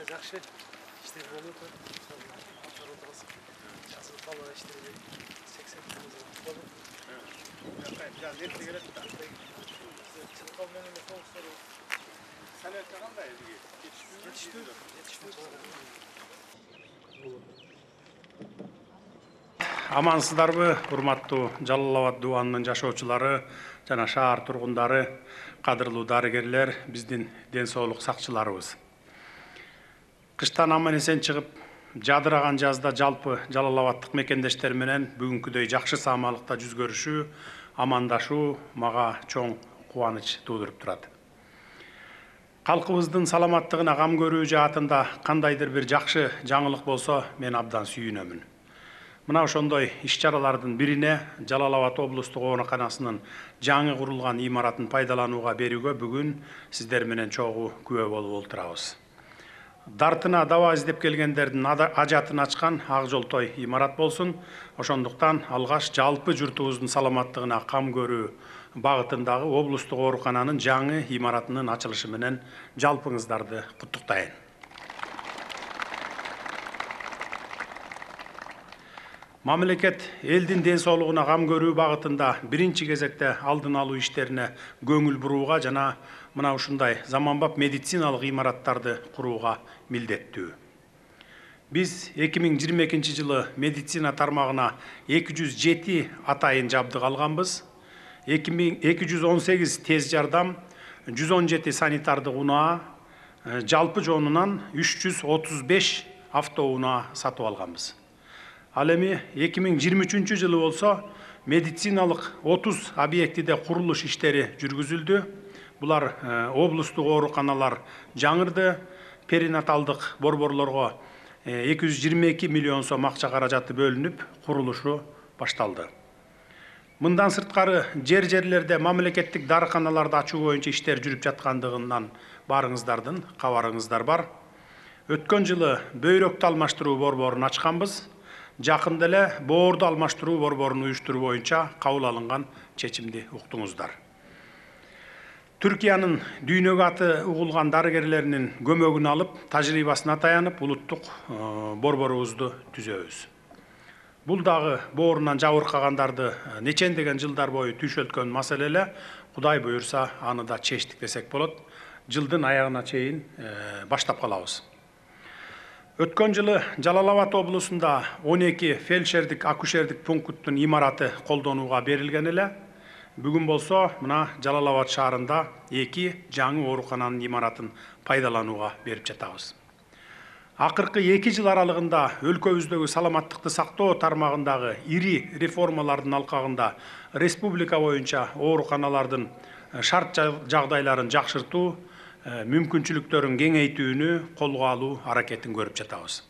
Жақсы иштер болуп атат. Жазып калган иштерди 80 болуп. Жаз эрте келет да. Чылкал менен соғыстар. Санатка кандай элге? Жетиштүү. Амансыздарбы, урматтуу Жалал Абад дубанынын жашоочулары жана шаар тургундары, кадырлуу дарыгерлер, биздин ден соолук сакчыларыбыз. Кыштан аман эсен чыгып, жадыраган жазда жалпы Жалал Абадтык мекендештер менен бүгүнкүдөй жакшы саамалыкта жүз көрүшүү, амандашуу мага чоң кубаныч туудуруп турат. Калкыбыздын саламаттыгына кам көрүү жаатында кандайдыр бир жакшы жаңылык болсо, мен абдан сүйүнөмүн. Мына ошондой иш-чаралардын бирине Жалал Абад облустук ооруканасынын жаңы курулган имаратын пайдаланууга берүүгө бүгүн сиздер менен чогуу күбө болуп олтурабыз. Дартына даба издеп келгендердин ажатын ачкан ак жолтой имарат болсун. Ошондуктан алгаш жалпы журтубуздун саламаттыгына кам көрүү багытындагы облустук оорукананын жаңы имаратынын ачылышы менен жалпыңыздарды куттуктайын. Мамлекет элдин ден соолугуна кам көрүү багытында биринчи кезекте алдын алуу иштерине көңүл бурууга жана мына ушундай заманбап медициналык имараттарды курууга милдеттүү. Биз 2022 жылы медицина тармагына 207 атайын жабдык алганбыз. 218 тез жардам, 117 санитардык унаа, жалпы жонунан 335 автоунаа сатып алганбыз. Ал эми 2023 жылы болсо медициналык 30 объектиде курулуш иштери жүргүзүлдү. Булар облустук ооруканалар жаңырды, перинаталдык борборлорго 222 миллион сом акча каражаты бөлүнүп, курулушу башталды. Мындан сырткары жерлерде мамлекеттик дарыканаларды ачуу боюнча иштер жүрүп жаткандыгынан барыңыздардын кабарыңыздар бар. Өткөн жылы бөйрөктү алмаштыруу борборун ачканбыз. Жакында эле боорду алмаштыруу борборун уюштуруу боюнча кабыл алынган чечимди уктуңуздар. Түркиянын дүйнөгө аты угулган дарыгерлеринин көмөгүн алып, тажрыйбасына таянып, улуттук борборубузду түзөбүз. Бул дагы боорунан жабыркагандарды нечендеген жылдар бою түйшөлткөн маселе эле. Кудай буюрса, аны да чечтик десек болот. Жылдын аягына чейин баштап калабыз. Өткөн жылы Жалал Абад облусунда 12 фельдшердик акушердик пункттун имараты колдонууга берилген эле. Бүгүн болсо мына Жалал Абад шаарында 2 жаңы оорукананын имаратын пайдаланууга берип жатабыз. Акыркы 2 жыл аралыгында өлкөбүздөгү саламаттыкты сактоо тармагындагы ири реформалардын алкагында республика боюнча ооруканалардын шарт жагдайларын жакшыртуу, мүмкүнчүлүктөрүн кеңейтүүнү колго алуу аракетин көрүп жатабыз.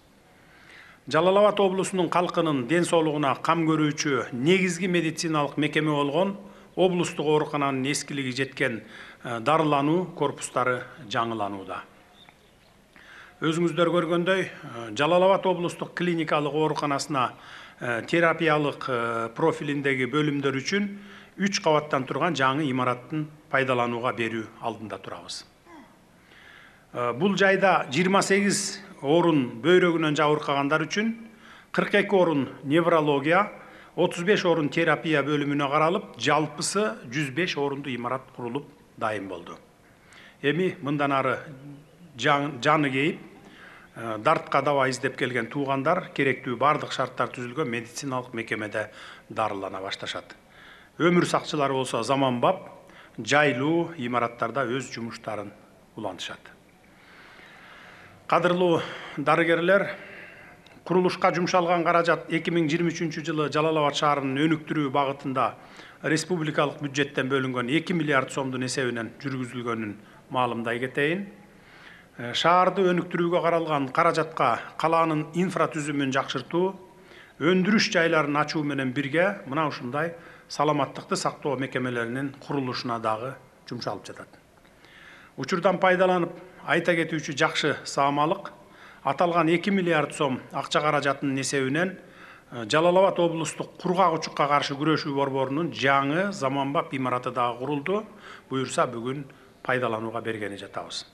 Жалал Абад облусунун калкынын ден соолугуна кам көрүүчү негизги медициналык мекеме болгон облустук оорукананын эскилиги жеткен дарылануу корпустары жаңыланууда. Өзүңүздөр көргөндөй, Жалал Абад облустук клиникалык ооруканасына терапиялык профилиндеги бөлүмдөр үчүн 3 кабаттан турган жаңы имараттын пайдаланууга берүү алдында турабыз. Бул жайда 28 орун бөйрөгүнөн жабыркагандар үчүн, 42 орун неврология, 35 орун терапия бөлүмүнө каралып, жалпысы 105 орунду имарат курулуп дайын болду. Эми мындан ары жаны кейип, дартка даба издеп келген туугандар керектүү бардык шарттар түзүлгөн медициналык мекемеде дарылана башташат. Өмүр сакчылары болсо заманбап, жайлуу имараттарда өз жумуштарын улантышат. Кадырлуу дарыгерлер, курулушка жумшалган каражат 2023 жылы Жалал Абад шаарынын өнүктүрүү багытында республикалык бюджеттен бөлүнгөн 2 миллиард сомдун эсебинен жүргүзүлгөнүн маалымдай кетейин. Шаарды өнүктүрүүгө каралган каражатка калаанын инфратүзүмүн жакшыртуу, өндүрүш жайларын ачуу менен бирге мына ушундай саламаттыкты сактоо мекемелеринин курулушуна дагы жумшалып жатат. Учурдан пайдаланып айта кетүүчү жакшы саамалык, аталган 2 миллиард сом акча каражатынын эсебинен Жалал Абад облустук кургак учукка каршы күрөшүү борборунун жаңы заманбап имараты дагы курулду. Буюрса бүгүн пайдаланууга бергени жатабыз.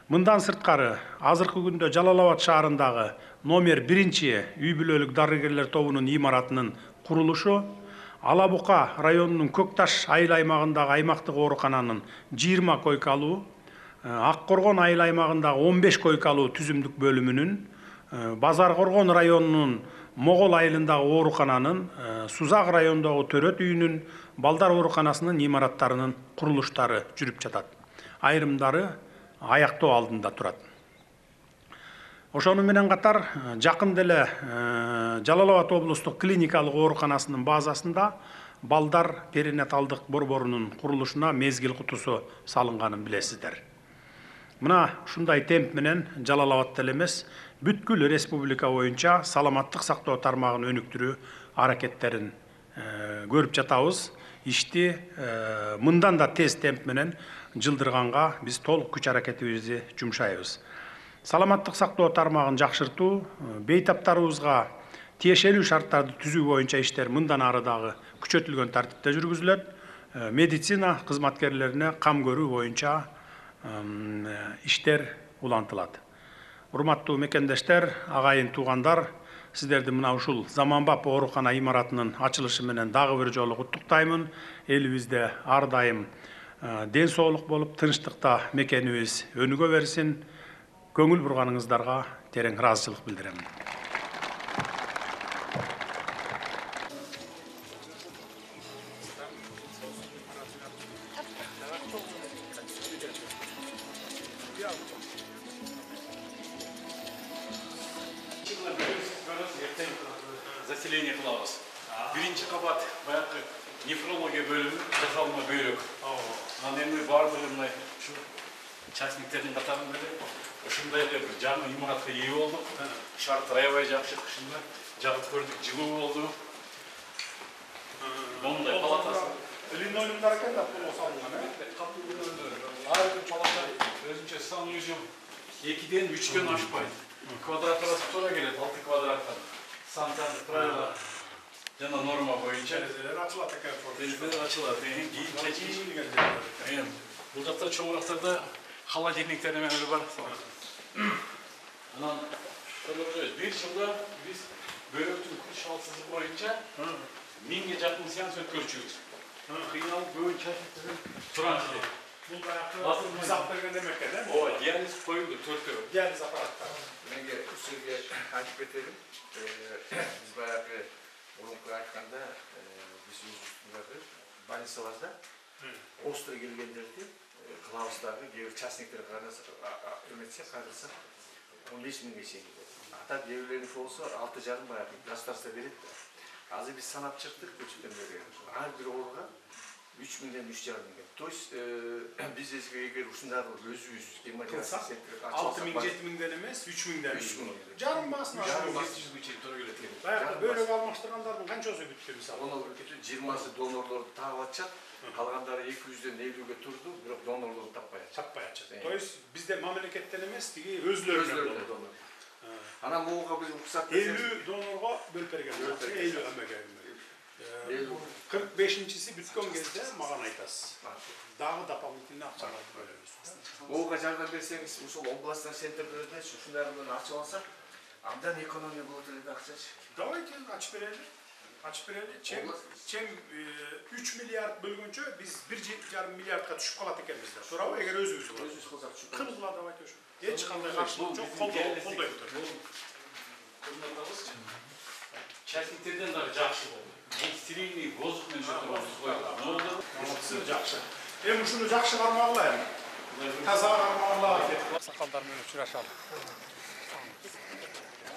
Мындан сырткары азыркы күндө Жалал Абад шаарындагы номер 1 үй бүлөлүк дарыгерлер тобунун имаратынын курулушу, Ала Бука районунун Көкташ айыл аймагындагы аймактык оорукананын 20 койкалуу, Ак Коргон айыл аймагындагы 15 койкалуу түзүмдүк бөлүмүнүн, Базар Коргон районунун Могол айылындагы оорукананын, Сузак районундагы Төрөт үйүнүн, балдар ооруканасынын имараттарынын курулуштары жүрүп жатат. Айрымдары аяктоо алдында турат. Ошону менен катар жакын деле Жалал Абад облустук клиникалык ооруканасынын базасында балдар перинаталдык борборунун курулушуна мезгил кутусу салынганын билесиздер. Мына ушундай темп менен Жалал Абадта эле эмес, бүткүл республика боюнча саламаттык сактоо тармагын өнүктүрүү аракеттерин көрүп жатабыз. Ишти мындан да тез темп менен жылдырганга биз толук күч аракетибизди жумшайбыз. Саламаттык сактоо тармагын жакшыртуу, бейтаптарыбызга тиешелүү шарттарды түзүү боюнча иштер мындан ары дагы күчөтүлгөн тартипте жүргүзүлөт. Медицина кызматкерлерине кам көрүү боюнча иштер улантылат. Урматтуу мекендештер, агайын туугандар, сиздерди мына ушул заманбап оорукана имаратынын ачылышы менен дагы бир жолу куттуктаймын. Элибизде ар дайым ден соолук болуп, тынчтыкта мекенибиз өнүгө берсин. Көңүл бурганыңыздарга терең ыраазычылык билдирем. Заселение кылабыз. Биринчи кабат баягы нефрология бөлүмү жасалма бөйрөк. Анан эми баардыгы мына ушу частниктердин катарында эле ушундай эле бир жаңы имаратка ээ болдук. Шарт аябай жакшы, кышында жагып көрдүк, жылуу болду. Мондай палатасы. Линолеумдар экен да бул салынган, Ар бир палата өзүнчө сан өзү 2ден 3дөн ашпайт. Квадраттары туура келет, 6 квадраттан. Санитарлык правила жана норма боюнча ачылат экен. терезелер ачылат. Бул жакта чоңурактарда холодильниктер менен бар. Анан бир жылда биз бөйрөктүн күч алсыздыгы боюнча 1000ге жакын сеанс өткөрчүбүз. Кыйналып бөйрөк чачып туранчы. Бул баягы мизап берген демек экен, э? Ооба, диализ коюлду 4-төө. Диализ аппараттары. Менге сизге айтып кетелим. Биз баягы мурунку айтканда биз өзүбүздүн больницаларда острый келгендерди кылабыз дагы кээ бир частниктер эметсе кайрылса 15 миңге чейин. Ата кээ бирлериники болсо 6,5 баягы государство берет да. Азыр биз санап чыктык көчкөндөргө. Ар бир ооруга 3 миңден 3,5 миңге. То есть биз эгер ушундай өзүбүз эмоциясы сентип 6 миң, 7 миңден эмес, 3 миңден. 3 миң. Жарым басына. 700 чейин туура келет экен. Баягы бөйрөк алмаштыргандардын канчасы бүттү мисалы? Оны 20 донорлорду таап атышат. Калгандары 200ден 50ге турду, бирок донорлорду таппай атышат. Таппай атышат. То есть бизде мамлекеттен эмес, тиги өзлөрүнөн болду. Анан могуга биз руксат 50 донорго бөлүп берген. 50 эмеге. 45-чиси бүткөн кезде маган айтасыз. Дагы дополнительный акчалар бөлөбүз. Могуга жардам берсеңиз, ушул областный центрлерде ушундай менен ачып алсак, андан экономия болот эле акчачы. Давайте ачып берели. Ачып берели. Чем 3 миллиард бөлгөнчө биз 1,5 миллиардка түшүп калат экенбиз да. Туурабы? Эгер өзүбүз кылсак түшүп калат. кылгыла давайте ошо. Эч кандай каршылык жок, колдойбуз. Частниктерден дагы жакшы болду. Стерильный воздух менен жүрүп Жакшы. Эми ушуну жакшы кармагыла эми. Таза кармагыла. Сакалдар менен учурашалы.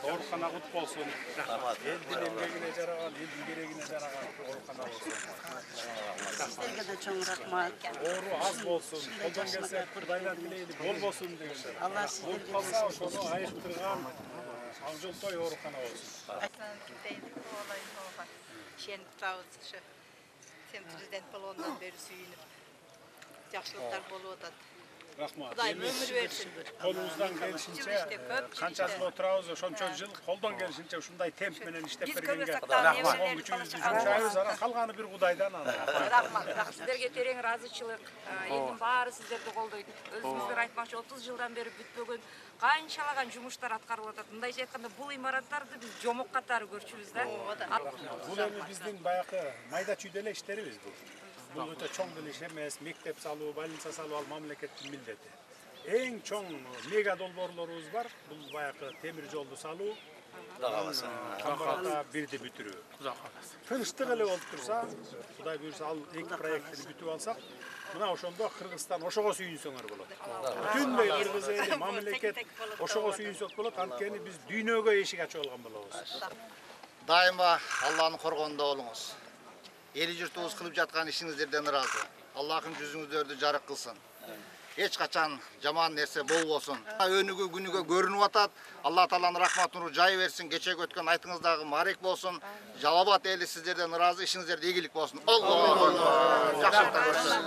Оорукана кут болсун. Рахмат. Элдин эмгегине жараган, элдин керегине жараган оорукана болсун. Сіздерге де чоң рахмат. Оору аз болсун, колдон келсе Кудайдан тилейли бол болсун деген. Алла сіздерге Калса ошону айыктырган Акжолтой оорукана болсун. Шен Траутшы президент болғандан бері сүйініп, жақшылықтар болып отады. Rahmat. Құдай өмір берсін. Қолымыздан келишинче Жыл иштеп, көп жыл канча жыл иштеп. отурабыз, ошончо жыл колдон келишинче ушундай темп менен иштеп Биз бергенге көрбөсөк дагы чоң неберелерди күчүбүздү бала жумшайбыз, анан калганы бир Кудайдан анан. Рахмат. Сіздерге терең разычылык. Элдин баары сіздерди колдойт. Өзүңүздөр айтмакчы 30 жылдан бери бүтпөгөн канчалаган жумуштар аткарылып атат. Мындайча айтканда бул имараттарды биз жомок катары көрчүбүз да. Бул эми биздин баягы майда чүйдө эле иштерибиз бул. Бул өтө чоң деле иш эмес, мектеп салуу, больница салуу ал мамлекеттин милдети. Эң чоң мега долбоорлорубуз бар. Бул баягы темир жолду салуу, Камбарда бирди бүтүрүү. Тынчтык эле болуп турса, Кудай буйрса ал эки проекттин бүтүп алсак, мына ошондо Кыргызстан ошого сүйүнсөңөр болот. Бүтүндөй кыргыз эли, мамлекет ошого сүйүнсөк болот, анткени биз дүйнөгө эшик ачып алган болобуз. Дайыма Алланын коргонунда болуңуз. Эли журтубуз кылып жаткан ишиңиздерден ыраазы. Аллахым жүзүңүздөрдү жарык кылсын. Эч качан жаман нерсе болбосун. Өнүгүү күнүгө көрүнүп атат. Алла Тааланын рахмат нуру жай берсин. Кечеги өткөн айтыңыздагы марек болсун. Жалал-Абад эли сиздерден ыраазы, ишиңиздерде ийгилик болсун. Аллах. Жакшылыктар көрсүн.